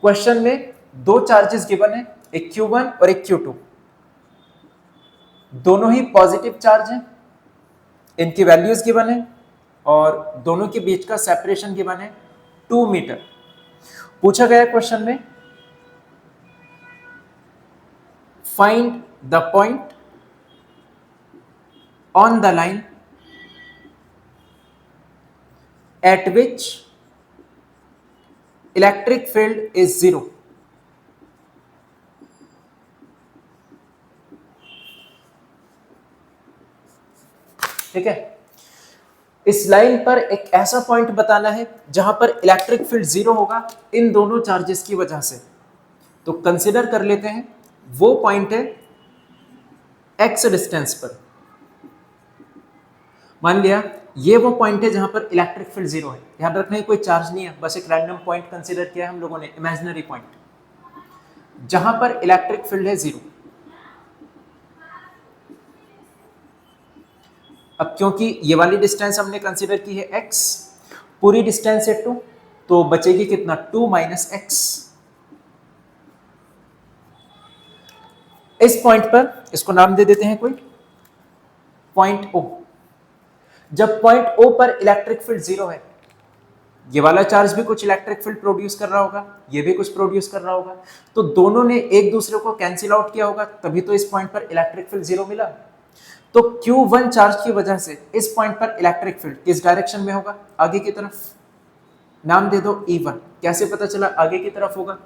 क्वेश्चन में दो चार्जेस गिवन है, एक Q1 और एक Q2, दोनों ही पॉजिटिव चार्ज हैं, इनकी वैल्यूज गिवन है और दोनों के बीच का सेपरेशन गिवन है 2 मीटर। पूछा गया क्वेश्चन में find the point on the line at which electric field is 0। ठीक है, इस लाइन पर एक ऐसा पॉइंट बताना है जहां पर इलेक्ट्रिक फील्ड 0 होगा इन दोनों चार्जेस की वजह से। तो कंसीडर कर लेते हैं वो पॉइंट है x डिस्टेंस पर। मान लिया ये वो पॉइंट है जहां पर इलेक्ट्रिक फील्ड 0 है। ध्यान रखना कोई चार्ज नहीं है, बस एक रैंडम पॉइंट कंसीडर किया है हम लोगों ने, इमेजिनरी पॉइंट जहां पर इलेक्ट्रिक फील्ड है 0। अब क्योंकि ये वाली डिस्टेंस हमने कंसीडर की है x, पूरी डिस्टेंस है 2, तो बचेगी कितना 2 माइनस x। इस पॉइंट पर इसको नाम दे देते हैं कोई पॉइंट O। जब पॉइंट O पर इलेक्ट्रिक फील्ड 0 है, ये वाला चार्ज भी कुछ इलेक्ट्रिक फील्ड प्रोड्यूस कर रहा होगा, ये भी कुछ प्रोड्यूस कर रहा होगा, तो दोनों ने एक दूसरे को कैंसिल आउट किया होगा, तभी तो इस पॉइंट पर इलेक्ट्रिक फील्ड 0 मिला। तो Q1 चार्ज की वजह से इस पॉइंट पर इलेक्ट्रिक फील्ड किस डायरेक्शन में होगा, आगे की तरफ। नाम दे दो E1। कैसे पता चला आगे की तरफ होगा,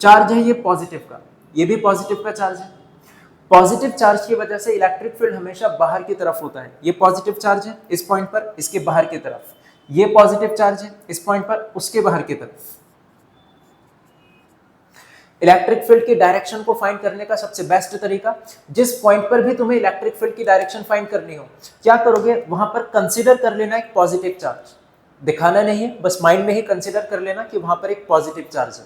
चार्ज है ये पॉजिटिव का, ये भी पॉजिटिव का चार्ज है। पॉजिटिव चार्ज की वजह से इलेक्ट्रिक फील्ड हमेशा बाहर की तरफ होता है। ये पॉजिटिव चार्ज है इस पॉइंट पर, इसके बाहर की तरफ, ये पॉजिटिव चार्ज है इस पॉइंट पर, उसके बाहर की तरफ। इलेक्ट्रिक फील्ड की डायरेक्शन को फाइंड करने का सबसे बेस्ट तरीका, जिस पॉइंट पर भी तुम्हें इलेक्ट्रिक फील्ड की डायरेक्शन फाइंड करनी हो, क्या करोगे, वहां पर कंसीडर कर लेना एक पॉजिटिव चार्ज। दिखाना नहीं है, बस माइंड में ही कंसीडर कर लेना कि वहां पर एक पॉजिटिव चार्ज है।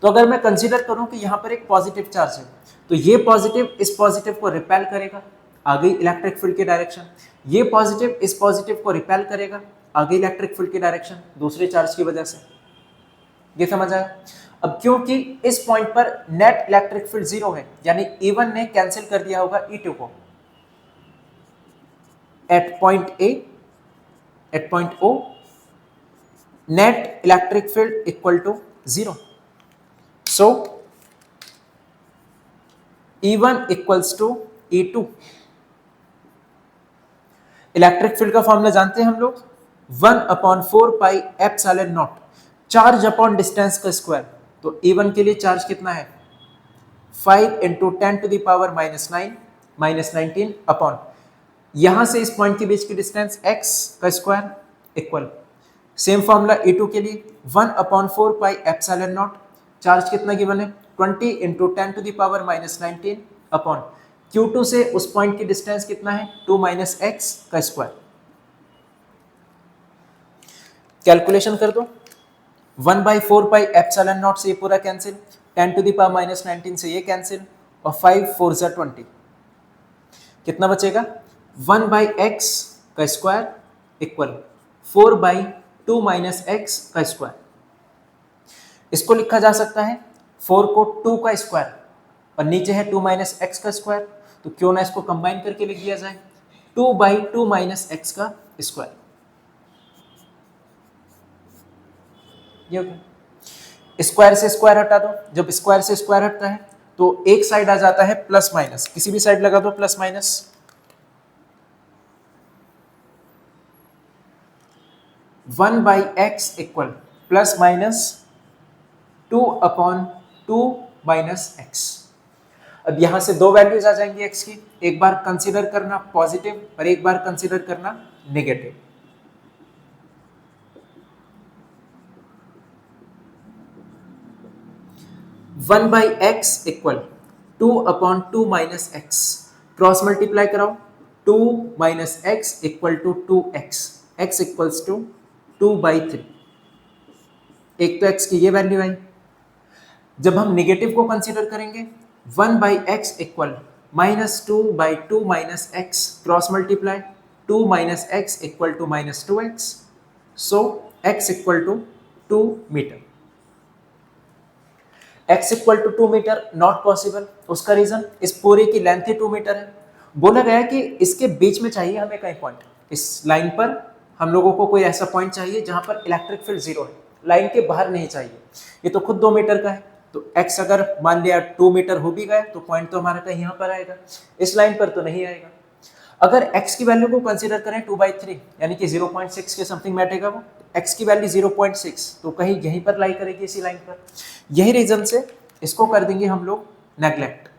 तो अगर मैं कंसीडर करूं कि यहां पर एक पॉजिटिव चार्ज है, तो ये पॉजिटिव इस पॉजिटिव को रिपेल करेगा, आ गई इलेक्ट्रिक फील्ड की डायरेक्शन। ये पॉजिटिव इस पॉजिटिव को रिपेल करेगा, आ गई इलेक्ट्रिक फील्ड की डायरेक्शन दूसरे चार्ज की वजह से। ये समझ आया। अब क्योंकि इस पॉइंट पर नेट इलेक्ट्रिक फील्ड 0 है, यानी E1 ने कैंसिल कर दिया होगा E2 को। At point A, at point O, net electric field equal to 0। So E1 equals to E2। Electric field का फॉर्मूला जानते हैं हम लोग, 1/4 pi epsilon naught, charge upon distance का स्क्वायर। तो E1 के लिए चार्ज कितना है, 5 × 10⁻⁹ -19 अपॉन, यहां से इस पॉइंट के बीच की डिस्टेंस x का square equal. Same formula E2 के लिए 1/4 पाई एप्सिलॉन नॉट, चार्ज कितना गिवन है 20 × 10⁻⁹ अपॉन Q2 से उस पॉइंट की डिस्टेंस कितना है 2 माइनस x का स्क्वायर। कैलकुलेशन कर दो, 1/4 पाई एप्सिलॉन नॉट से ये पूरा कैंसिल, 10⁻19 से ये कैंसिल और 5 4 ज़ा 20, कितना बचेगा 1/x का स्क्वायर इक्वल 4/2 - x का स्क्वायर। इसको लिखा जा सकता है 4 को 2 का स्क्वायर और नीचे है 2 - x का स्क्वायर, तो क्यों ना इसको कंबाइन करके लिख दिया जाए 2/2 - x का स्क्वायर। ये हो गया। स्क्वायर से स्क्वायर हटा दो, जब स्क्वायर से स्क्वायर हटता है तो एक साइड आ जाता है प्लस माइनस, किसी भी साइड लगा दो plus minus, 1/x equal plus minus 2/2 - x। अब यहां से दो वैल्यूज आ जाएंगी x की, एक बार कंसीडर करना पॉजिटिव और एक बार कंसीडर करना negative. One by X equal 2/2 - x, cross multiply कराओ 2 - x equal to 2x, x equals to 2/3। एक तो x की ये वैल्यू आई। जब हम नेगेटिव को कंसीडर करेंगे 1/x equal -2/2 - x, cross multiply 2 - x equal to -2x, so x equal to 2 metre. x equal to 2 metre not possible, उसका reason इस पूरे की लेंथ ही 2 मीटर है। बोला गया कि इसके बीच में चाहिए हमें कहीं पॉइंट, इस लाइन पर हम लोगों को कोई ऐसा पॉइंट चाहिए जहां पर इलेक्ट्रिक फील्ड जीरो है, लाइन के बाहर नहीं चाहिए। ये तो खुद 2 मीटर का है, तो x अगर मान लिया 2 मीटर हो भी गया तो पॉइंट तो हमारा कहीं यहाँ पर आएगा, इस लाइन पर तो नहीं आएगा। अगर x की वैल्यू को कंसीडर करें 2/3 यानी कि 0.6 के समथिंग बैठेगा वो, x की वैल्यू 0.6 तो कहीं यहीं पर लाई करेगी इसी लाइन पर। यही रीजन से इसको कर देंगे हम लोग neglect,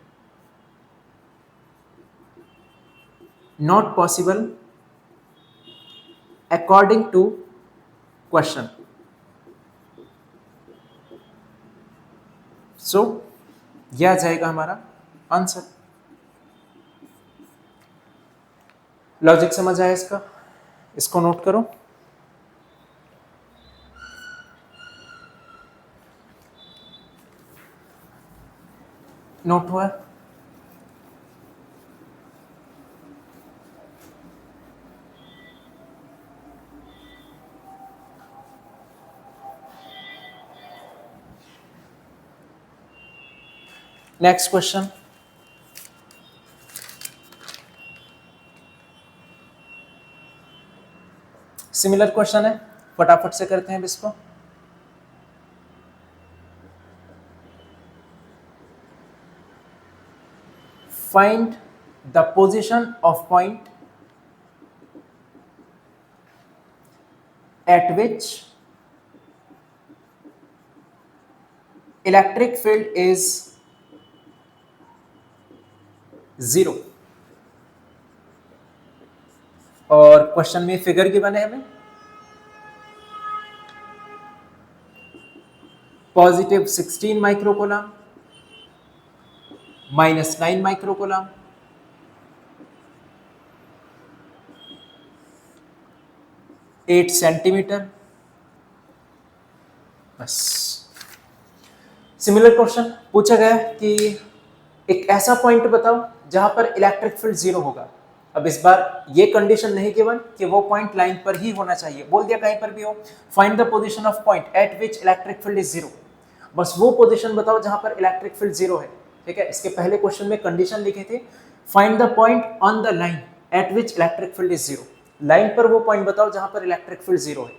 not possible according to question. So यह आ जाएगा हमारा आंसर। लॉजिक समझ आया इसका, इसको नोट करो। नोट हुआ? नेक्स्ट क्वेश्चन, सिमिलर क्वेश्चन है, फटाफट से करते हैं इसको। Find the position of point eight which electric field is 0। और क्वेश्चन में फिगर गिवन है हमें पॉजिटिव 16 माइक्रोकूलम, -9 माइक्रोकूलम, 8 सेंटीमीटर। बस सिमिलर क्वेश्चन पूछा गया कि एक ऐसा पॉइंट बताओ जहां पर इलेक्ट्रिक फील्ड 0 होगा। अब इस बार ये कंडीशन नहीं गिवन कि वो पॉइंट लाइन पर ही होना चाहिए, बोल दिया कहीं पर भी हो। Find the position of point eight which electric field is 0, बस वो पोजीशन बताओ जहां पर इलेक्ट्रिक फील्ड 0 है। ठीक है, इसके पहले क्वेश्चन में कंडीशन लिखे थे find the point on the line at which electric field is 0, line पर वो पॉइंट बताओ जहां पर इलेक्ट्रिक फील्ड 0 है।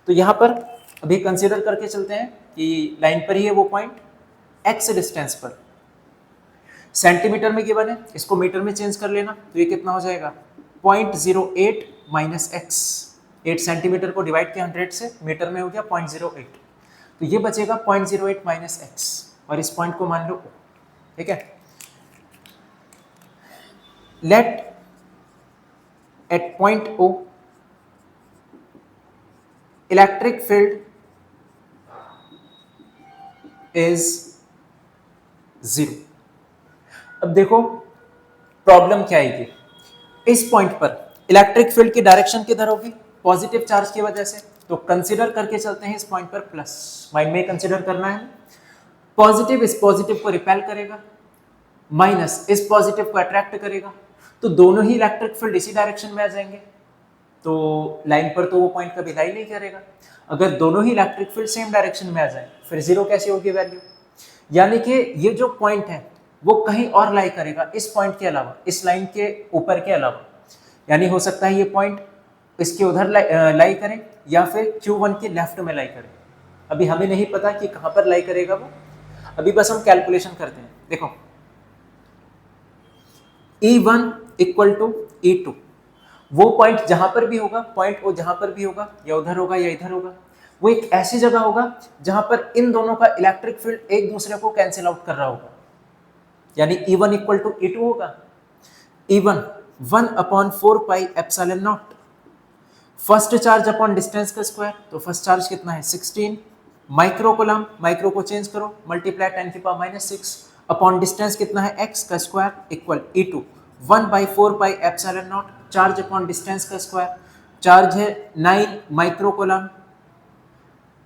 तो यहां पर अभी कंसीडर करके चलते हैं कि लाइन पर ही है वो पॉइंट, एक्स डिस्टेंस पर, सेंटीमीटर में गिवन है, इसको मीटर में चेंज कर लेना तो ये कितना हो जाएगा 0.08 माइनस एक्स। 8 सेंटीमीटर को डिवाइड किया 100 से, मीटर में हो गया 0.08, तो ये बचेगा 0.08 माइनस एक्स और इस पॉइंट को मान लो O। ठीक है, let at point O electric field is 0। अब देखो प्रॉब्लम क्या आएगी, इस पॉइंट पर इलेक्ट्रिक फील्ड की डायरेक्शन किधर होगी, पॉजिटिव चार्ज की वजह से, तो कंसीडर करके चलते हैं इस पॉइंट पर प्लस, माइंड में कंसीडर करना है। पॉजिटिव इस पॉजिटिव को रिपेल करेगा, माइनस इस पॉजिटिव को अट्रैक्ट करेगा, तो दोनों ही इलेक्ट्रिक फील्ड इसी डायरेक्शन में आ जाएंगे। तो लाइन पर तो वो पॉइंट कभी लाई नहीं करेगा। अगर दोनों ही इलेक्ट्रिक फील्ड सेम डायरेक्शन में आ जाए फिर जीरो कैसे होगी वैल्यू, यानी कि ये जो पॉइंट है वो कहीं और लाई करेगा इस पॉइंट के अलावा, इस लाइन के ऊपर के अलावा। यानी हो सकता है ये पॉइंट इसके उधर लाई करे या फिर Q1 के लेफ्ट में लाई करे। अभी हमें नहीं पता कि कहां पर लाई करेगा वो, अभी बस हम कैलकुलेशन करते हैं। देखो E1 इक्वल टू E2, वो पॉइंट जहां पर भी होगा, पॉइंट वो जहां पर भी होगा या उधर होगा या इधर होगा, वो एक ऐसी जगह होगा जहां पर इन दोनों का इलेक्ट्रिक फील्ड एक दूसरे को कैंसिल आउट कर रहा होगा। यानी E1 इक्वल टू E2 होगा। E1 1/4πε0, first charge upon distance का स्क्वायर, तो फर्स्ट चार्ज कितना है 16 माइक्रोकूलम, माइक्रो को चेंज करो मल्टीप्लाई 10⁻⁻⁶ अपॉन डिस्टेंस कितना है x का square equal E2 1/4πε0, charge upon distance का स्क्वायर, चार्ज है 9 माइक्रोकूलम।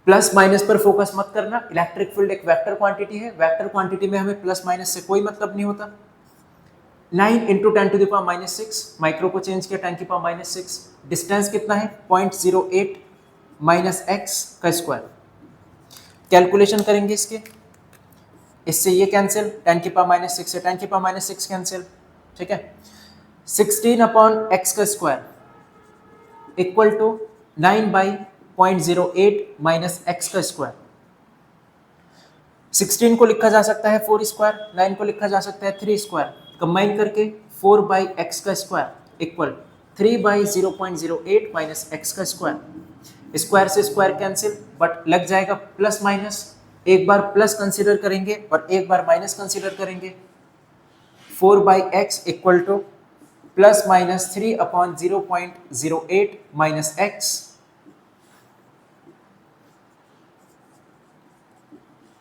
प्लस माइनस पर फोकस मत करना, इलेक्ट्रिक फील्ड एक वेक्टर क्वांटिटी है, वेक्टर क्वांटिटी में हमें प्लस माइनस से कोई मतलब नहीं होता। 9 इंटू 10⁻⁻⁶, माइक्रो को चेंज किया 10⁻⁻⁶, डिस्टेंस कितना है 0.08 माइनस एक्स का स्क्वायर। कैलकुलेशन करेंगे इसके, इससे ये कैंसिल, 10⁻⁻⁶ से 10⁻⁻⁶ कैंसिल, ठीक है। 16 अपॉन एक्स का square equal to 9/0.08 minus X का स्क्वायर। 16 को लिखा जा सकता है 4 स्क्वायर, 9 को लिखा जा सकता है 3 स्क्वायर, कंबाइन करके 4/x का स्क्वायर इक्वल 3/0.08 माइनस एक्स का स्क्वायर। स्क्वायर से स्क्वायर कैंसिल, बट लग जाएगा प्लस माइनस, एक बार प्लस कंसीडर करेंगे और एक बार माइनस कंसीडर करेंगे। 4/x equal two plus minus 3/0.08 minus x,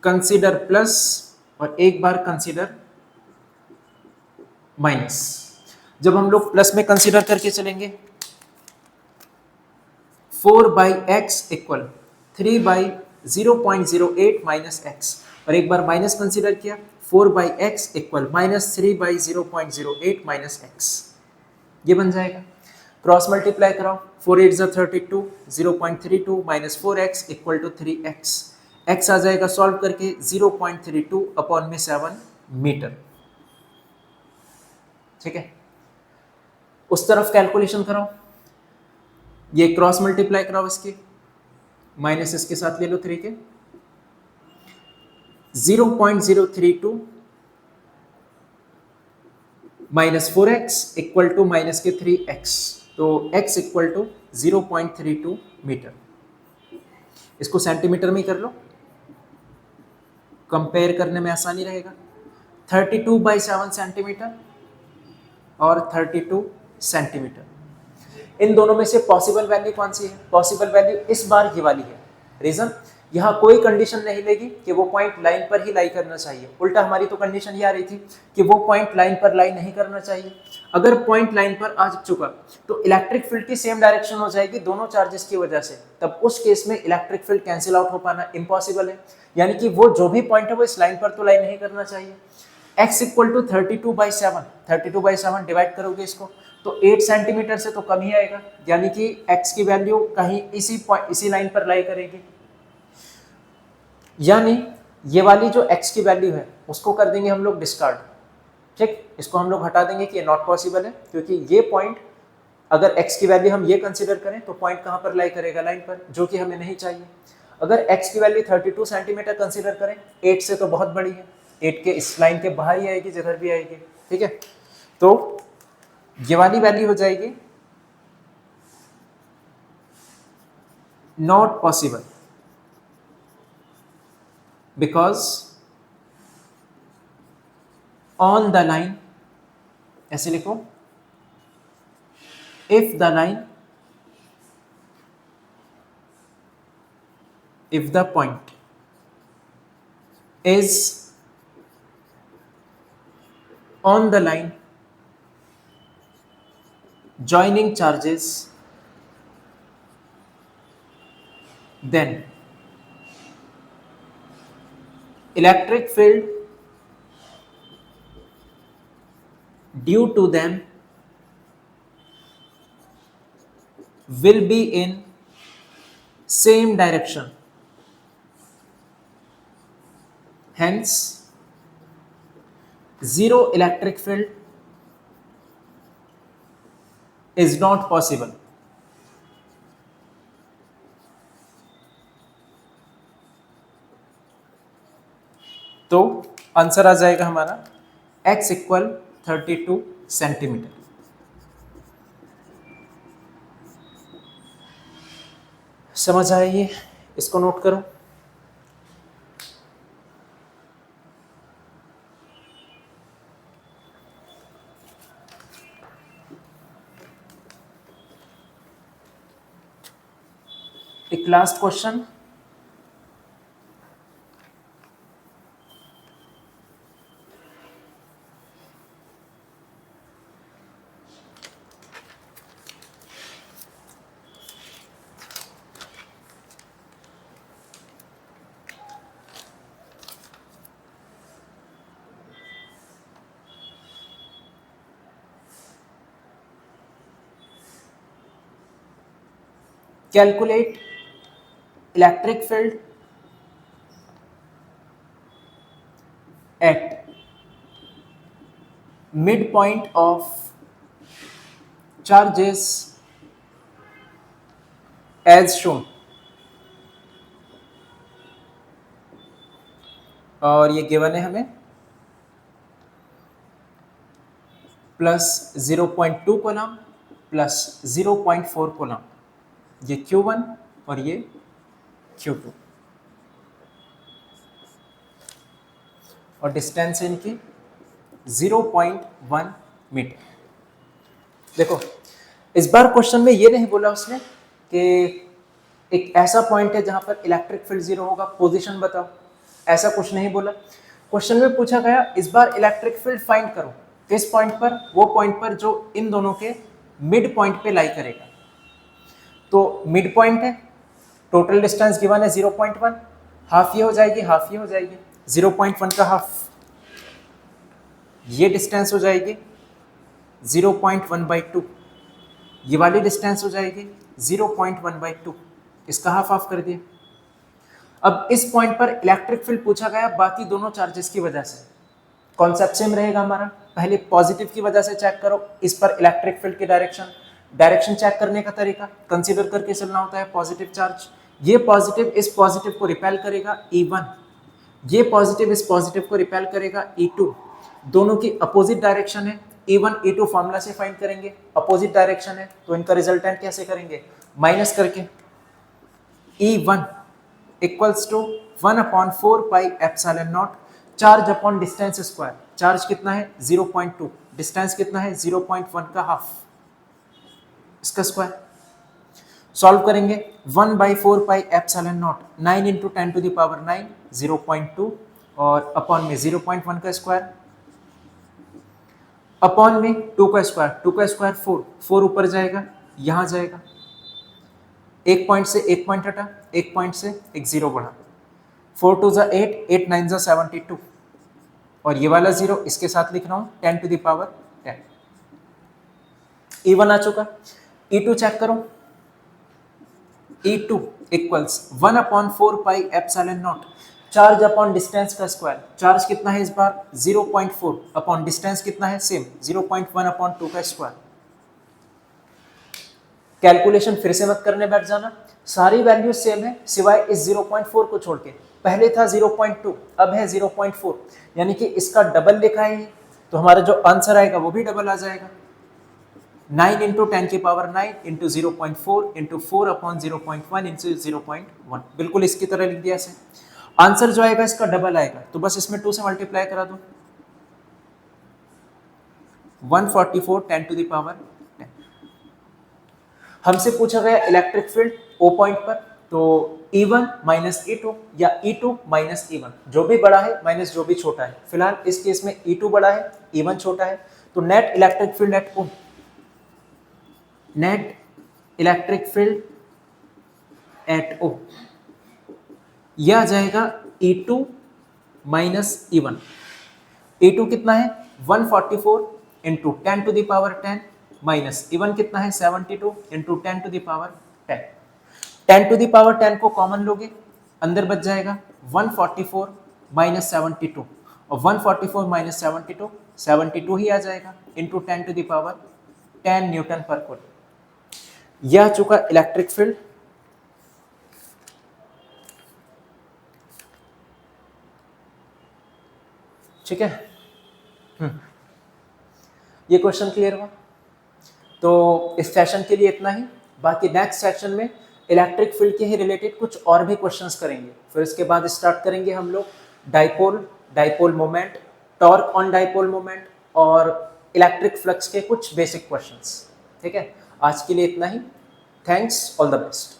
consider plus और एक बार कंसीडर माइनस। जब हम लोग प्लस में कंसीडर करके चलेंगे 4/x इक्वल 3/0.08 माइनस एक्स, और एक बार माइनस कंसीडर किया 4/x equal minus 3/0.08 minus x, ये बन जाएगा। क्रॉस मल्टीप्लाई कराओ, 4 8 32, 0.32 minus 4x equal to 3x, x आ जाएगा सॉल्व करके 0.32 अपॉन में 7 मीटर, ठीक है। उस तरफ कैलकुलेशन कराओ, ये क्रॉस मल्टीप्लाई कराओ इसके, माइनस इसके साथ ले लो 3 के, 0.032 minus 4x equal to minus के 3x, तो x इक्वल टू 0.32 मीटर। इसको सेंटीमीटर में ही कर लो, कंपेयर करने में आसानी रहेगा। 32/7 सेंटीमीटर और 32 सेंटीमीटर, इन दोनों में से पॉसिबल वैल्यू कौन सी है? पॉसिबल वैल्यू इस बार ये वाली है। रीजन, यहाँ कोई कंडीशन नहीं लेगी कि वो पॉइंट लाइन पर ही लाई करना चाहिए, उल्टा हमारी तो कंडीशन ये आ रही थी कि वो पॉइंट लाइन पर लाई नहीं करना चाहिए। अगर पॉइंट लाइन पर आ चुका तो इलेक्ट्रिक फील्ड की सेम डायरेक्शन हो जाएगी दोनों चार्जेस की वजह से, तब उस केस में इलेक्ट्रिक फील्ड कैंसिल आउट हो पाना इम्पॉसिबल है। यानी कि वो जो भी पॉइंट है वो इस लाइन पर तो लाई नहीं करना चाहिए। x इक्वल टू 32/7, 32/7 डिवाइड करोगे इसको तो 8 सेंटीमीटर से तो कम ही आएगा, यानी कि x की वैल्यू कहीं इसी लाइन पर लाई करेगी। यानी ये वाली जो x की वैल्यू है उसको कर देंगे हम लोग डिस्कार्ड, ठीक, इसको हम लोग हटा देंगे कि ये नॉट पॉसिबल है, क्योंकि ये पॉइंट अगर x की वैल्यू हम ये कंसीडर करें तो पॉइंट कहां पर लाई करेगा? लाइन पर, जो कि हमें नहीं चाहिए। अगर x की वैल्यू 32 सेंटीमीटर कंसीडर करें, 8 से तो बहुत बड़ी है, 8 के इस लाइन के बाहर ही आएगी जिधर भी आएगी, ठीक है। तो ये वाली वैल्यू हो जाएगी not possible, because on the line, ऐसे लिखो, if the line, if the point is on the line joining charges, then electric field due to them will be in same direction, hence zero electric field is not possible. तो answer आ जाएगा हमारा x equal 32 centimetre. समझ आइए, इसको note करो। एक last question, calculate electric field at midpoint of charges as shown। और ये गिवन है हमें +0.2 कोलम +0.4 कोलम, ये Q1 और ये Q2, और डिस्टेंस है इनकी 0.1 मीटर। देखो इस बार क्वेश्चन में ये नहीं बोला उसने कि एक ऐसा पॉइंट है जहां पर इलेक्ट्रिक फील्ड 0 होगा, पोजीशन बताओ, ऐसा कुछ नहीं बोला। क्वेश्चन में पूछा गया इस बार इलेक्ट्रिक फील्ड फाइंड करो, किस पॉइंट पर? वो पॉइंट पर जो इन दोनों के मिड पॉइंट पे लाई करेगा। तो मिड पॉइंट है, टोटल डिस्टेंस गिवन है 0.1, हाफ ये हो जाएगी, हाफ ये हो जाएगी, 0.1 का हाफ, ये डिस्टेंस हो जाएगी 0.1/2, ये वाली डिस्टेंस हो जाएगी 0.1/2, इसका हाफ हाफ कर दिया। अब इस पॉइंट पर इलेक्ट्रिक फील्ड पूछा गया बाकी दोनों चार्जेस की वजह से। कॉन्सेप्ट सेम रहेगा हमारा, पहले पॉजिटिव की वजह से चेक करो इस पर इलेक्ट्रिक फील्ड की डायरेक्शन चेक करने का तरीका कंसीडर करके चलना होता है। पॉजिटिव चार्ज, ये पॉजिटिव इस पॉजिटिव को रिपेल करेगा E1, ये पॉजिटिव इस पॉजिटिव को रिपेल करेगा E2, दोनों की अपोजिट डायरेक्शन है। E1 E2 फॉर्मूला से फाइंड करेंगे, अपोजिट डायरेक्शन है तो इनका रिजल्टेंट कैसे करेंगे? माइनस करके। E1 equals to 1/4 pi epsilon naught charge upon distance square. Charge कितना है? 0.2, डिस्टेंस कितना है? 0.1 का हाफ, इसका स्क्वायर। सॉल्व करेंगे 1/4 पाई एप्सिलॉन नॉट, 9 × 10⁹ 0.2 और अपॉन में 0.1 का स्क्वायर, अपॉन में 2 का स्क्वायर 4 ऊपर जाएगा, यहां जाएगा, एक पॉइंट से एक पॉइंट हटा, एक पॉइंट से एक 0 बढ़ा, 4 2 = 8, 8 9 = 72, और ये वाला 0 इसके साथ लिख रहा हूं 10⁻10। E1 आ चुका, E2 चेक करो। E2 equals 1/4 pi epsilon naught charge upon distance का स्क्वायर। चार्ज कितना है इस बार? 0.4 अपॉन डिस्टेंस कितना है? सेम 0.1/2 का स्क्वायर। कैलकुलेशन फिर से मत करने बैठ जाना, सारी वैल्यू सेम है सिवाय इस 0.4 को छोड़ के। पहले था 0.2, अब है 0.4, यानी कि इसका डबल लिखा है, तो हमारा जो आंसर आएगा वो भी डबल आ जाएगा। 9 × 10⁹ इंटू 0.4 इंटू 4/0.1 इंटू 0.1, बिल्कुल इसकी तरह लिख दिया ऐसे। आंसर जो आएगा इसका डबल आएगा, तो बस इसमें 2 से मल्टीप्लाई करा दो, 144 10⁻10। हमसे पूछा गया इलेक्ट्रिक फील्ड ओ पॉइंट पर, तो E1 माइनस E2 या E2 माइनस E1, जो भी बड़ा है माइनस जो भी छोटा है। फिलहाल इस केस में E2 बड़ा है, E1 छोटा है, तो net electric field at O, net electric field at O, यह आ जाएगा E2 माइनस E1। E2 कितना है 144 into 10 to the power 10 minus E1 कितना है 72 into 10 to the power 10। 10 to the power 10 को कॉमन लोगे, अंदर बच जाएगा 144 माइनस 72, और 144 माइनस 72 72 ही आ जाएगा into 10 to the power 10 newton पर कूलम। यह आ चुका इलेक्ट्रिक फील्ड। ठीक है, ये क्वेश्चन क्लियर हुआ। तो इस सेशन के लिए इतना ही, बाकी नेक्स्ट सेशन में इलेक्ट्रिक फील्ड के ही रिलेटेड कुछ और भी क्वेश्चंस करेंगे। फिर इसके बाद स्टार्ट करेंगे हम लोग dipole moment, torque on dipole moment और इलेक्ट्रिक फ्लक्स के कुछ बेसिक क्वेश्चंस। ठीक है, आज के लिए इतना ही। Thanks, all the best.